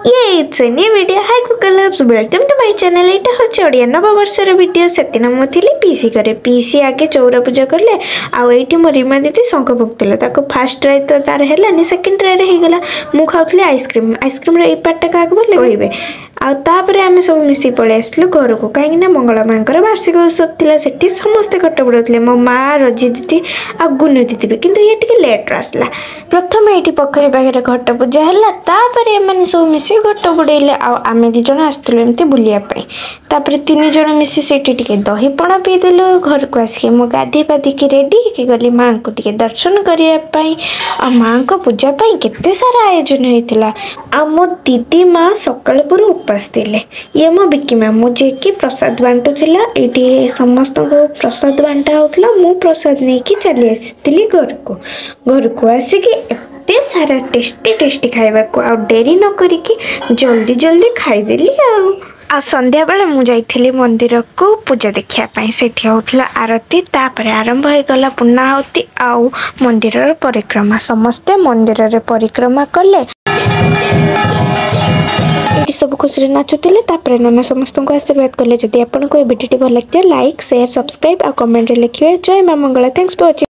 ये it's a new video. Hi Google apps, welcome to my channel. एटा होचे Odia नववर्षर video. सेतिन मु थिली पीसी करे। पीसी आगे चौरा पूजा करले आ एठी मो रीमा दीदी शंख फुकतले। ताको फर्स्ट ट्राई तो तार हेलानी, सेकंड ट्राई रे हे गला। मु खाउतली आइसक्रीम रे ए पार्ट का बोले कहबे आ तापरे आमे सब मिसी पळे आसलु घर को। काहे ना मंगला मांकर वार्षिक उत्सव थिला। सेठी समस्त कट पड़ुतले, मो माँ, रजी दीदी आ गुनु दीदी भी। किंतु ये टिके लेट आसला। प्रथम एठी पोखरी पाखरे घट पूजा हला, तापरे एमाने सब मिसी घट बुड़ेले। आ आमे दी जण आस्तलु एमती बुलिया पई। तापरे तीन जण मिसी सेठी टिके दही पणा पी देलु। घर को आसी मो गाधी पादी के रेडी के गली माँ को टिके दर्शन करिया पई। आ माँ को पूजा पई केते सारा आयोजन हेतिला। आ मो दीदी माँ सकाळ पुर उपास थिले। ये मो बिक्की मामू जे कि प्रसाद बांटू थिला। एठी समस्त को प्रसाद बांटा होतला। मु प्रसाद नै कि चली आसीतिली घर को आसी कि एते सारा टेस्टी खाइबा को आ डेरी न करी कि जल्दी जल्दी खाइदेली। आ संध्या बेले मु जाइथिली मंदिर को पूजा देखिया पई। सेठी होतला आरती, तापरे आरंभ हो गला पुण्णाहुति आ मंदिर परिक्रमा। समस्त मंदिर रे परिक्रमा कले। सब खुशी नाचुले। नना समस्त को आशीर्वाद कले। जदि आपको वीडियो भल लगे लाइक शेयर सब्सक्राइब और कमेंट लिखिए। जय मां मंगला। Thanks for watching.